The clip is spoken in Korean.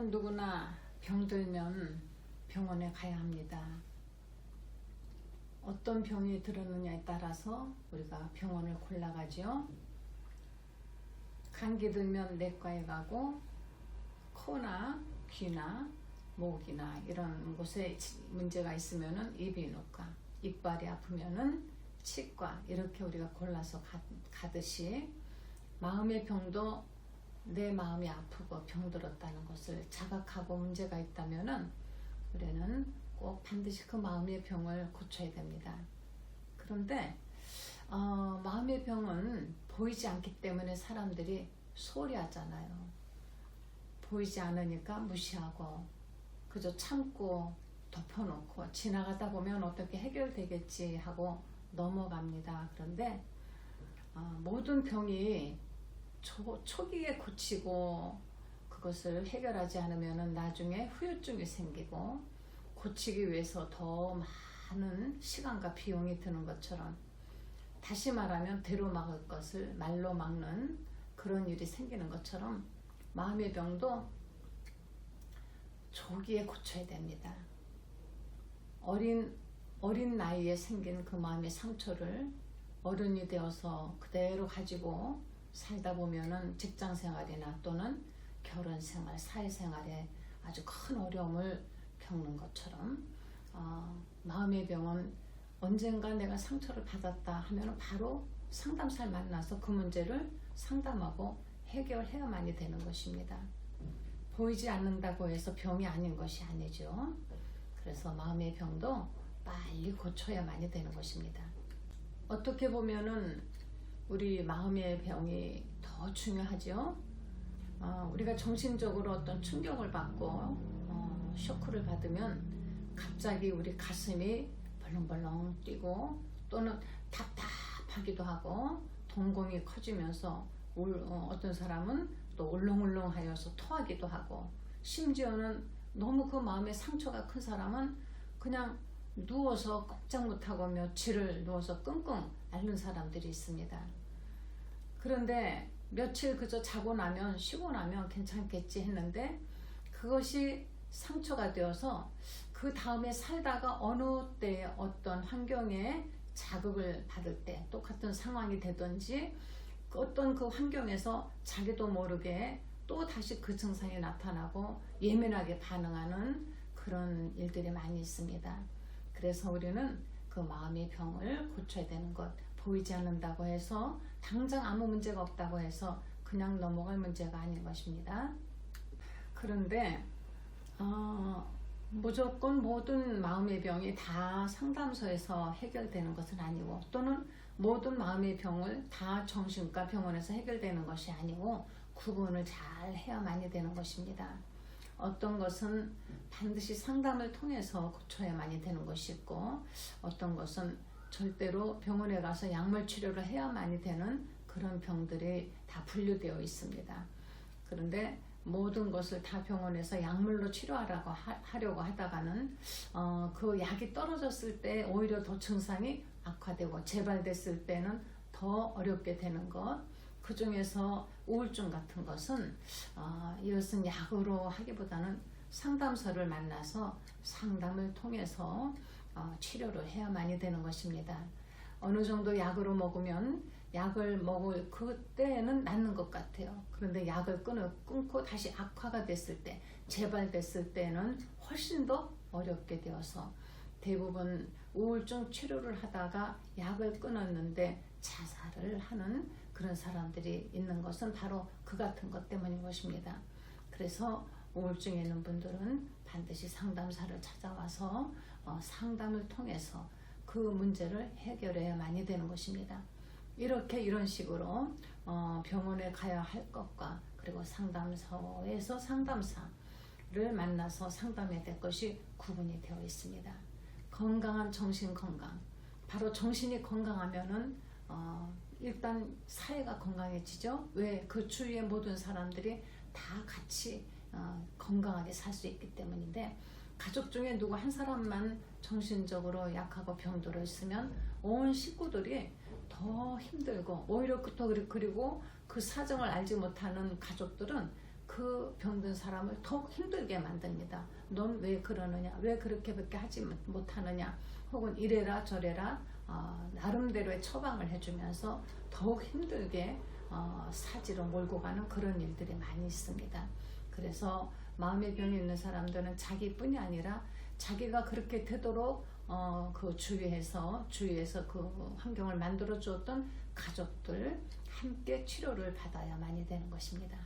우리는 누구나 병들면 병원에 가야 합니다. 어떤 병이 들었느냐에 따라서 우리가 병원을 골라가죠. 감기 들면 내과에 가고, 코나 귀나 목이나 이런 곳에 문제가 있으면은 이비인후과, 이빨이 아프면은 치과, 이렇게 우리가 골라서 가듯이 마음의 병도 내 마음이 아프고 병들었다는 것을 자각하고 문제가 있다면은 우리는 꼭 반드시 그 마음의 병을 고쳐야 됩니다. 그런데 마음의 병은 보이지 않기 때문에 사람들이 소홀히 하잖아요. 보이지 않으니까 무시하고 그저 참고 덮어놓고 지나가다 보면 어떻게 해결되겠지 하고 넘어갑니다. 그런데 모든 병이 초기에 고치고 그것을 해결하지 않으면 나중에 후유증이 생기고 고치기 위해서 더 많은 시간과 비용이 드는 것처럼, 다시 말하면 대로 막을 것을 말로 막는 그런 일이 생기는 것처럼 마음의 병도 초기에 고쳐야 됩니다. 어린 나이에 생긴 그 마음의 상처를 어른이 되어서 그대로 가지고 살다 보면은 직장 생활이나 또는 결혼 생활, 사회 생활에 아주 큰 어려움을 겪는 것처럼 마음의 병은 언젠가 내가 상처를 받았다 하면 바로 상담사를 만나서 그 문제를 상담하고 해결해야만이 되는 것입니다. 보이지 않는다고 해서 병이 아닌 것이 아니죠. 그래서 마음의 병도 빨리 고쳐야만이 되는 것입니다. 어떻게 보면은 우리 마음의 병이 더 중요하죠. 우리가 정신적으로 어떤 충격을 받고 쇼크를 받으면 갑자기 우리 가슴이 벌렁벌렁 뛰고 또는 답답하기도 하고 동공이 커지면서 어떤 사람은 또 울렁울렁하여서 토하기도 하고, 심지어는 너무 그 마음에 상처가 큰 사람은 그냥 누워서 꼼짝 못하고 며칠을 누워서 끙끙 앓는 사람들이 있습니다. 그런데 며칠 그저 자고 나면, 쉬고 나면 괜찮겠지 했는데 그것이 상처가 되어서 그 다음에 살다가 어느 때에 어떤 환경에 자극을 받을 때 똑같은 상황이 되든지 어떤 그 환경에서 자기도 모르게 또 다시 그 증상이 나타나고 예민하게 반응하는 그런 일들이 많이 있습니다. 그래서 우리는 그 마음의 병을 고쳐야 되는 것, 보이지 않는다고 해서 당장 아무 문제가 없다고 해서 그냥 넘어갈 문제가 아닌 것입니다. 그런데 무조건 모든 마음의 병이 다 상담소에서 해결되는 것은 아니고, 또는 모든 마음의 병을 다 정신과 병원에서 해결되는 것이 아니고 구분을 잘 해야만이 되는 것입니다. 어떤 것은 반드시 상담을 통해서 고쳐야만이 되는 것이 있고, 어떤 것은 절대로 병원에 가서 약물 치료를 해야만이 되는 그런 병들이 다 분류되어 있습니다. 그런데 모든 것을 다 병원에서 약물로 치료하려고 하다가는 그 약이 떨어졌을 때 오히려 더 증상이 악화되고 재발됐을 때는 더 어렵게 되는 것, 그 중에서 우울증 같은 것은 이것은 약으로 하기보다는 상담사를 만나서 상담을 통해서 치료를 해야만이 되는 것입니다. 어느 정도 약으로 먹으면 약을 먹을 그때는 낫는 것 같아요. 그런데 약을 끊고 다시 악화가 됐을 때, 재발됐을 때는 훨씬 더 어렵게 되어서 대부분 우울증 치료를 하다가 약을 끊었는데 자살을 하는 그런 사람들이 있는 것은 바로 그 같은 것 때문인 것입니다. 그래서 우울증이 있는 분들은 반드시 상담사를 찾아와서 상담을 통해서 그 문제를 해결해야만이 되는 것입니다. 이런 식으로 병원에 가야 할 것과 그리고 상담소에서 상담사를 만나서 상담해야 될 것이 구분이 되어 있습니다. 건강한 정신 건강, 바로 정신이 건강하면은 일단 사회가 건강해지죠. 왜? 그 주위의 모든 사람들이 다 같이 건강하게 살 수 있기 때문인데, 가족 중에 누구 한 사람만 정신적으로 약하고 병들어 있으면 온 식구들이 더 힘들고, 오히려 그리고 그 사정을 알지 못하는 가족들은 그 병든 사람을 더욱 힘들게 만듭니다. 넌 왜 그러느냐? 왜 그렇게밖에 하지 못하느냐? 혹은 이래라 저래라 나름대로의 처방을 해주면서 더욱 힘들게 사지로 몰고 가는 그런 일들이 많이 있습니다. 그래서 마음의 병이 있는 사람들은 자기뿐이 아니라 자기가 그렇게 되도록 그 주위에서 그 환경을 만들어 주었던 가족들 함께 치료를 받아야 많이 되는 것입니다.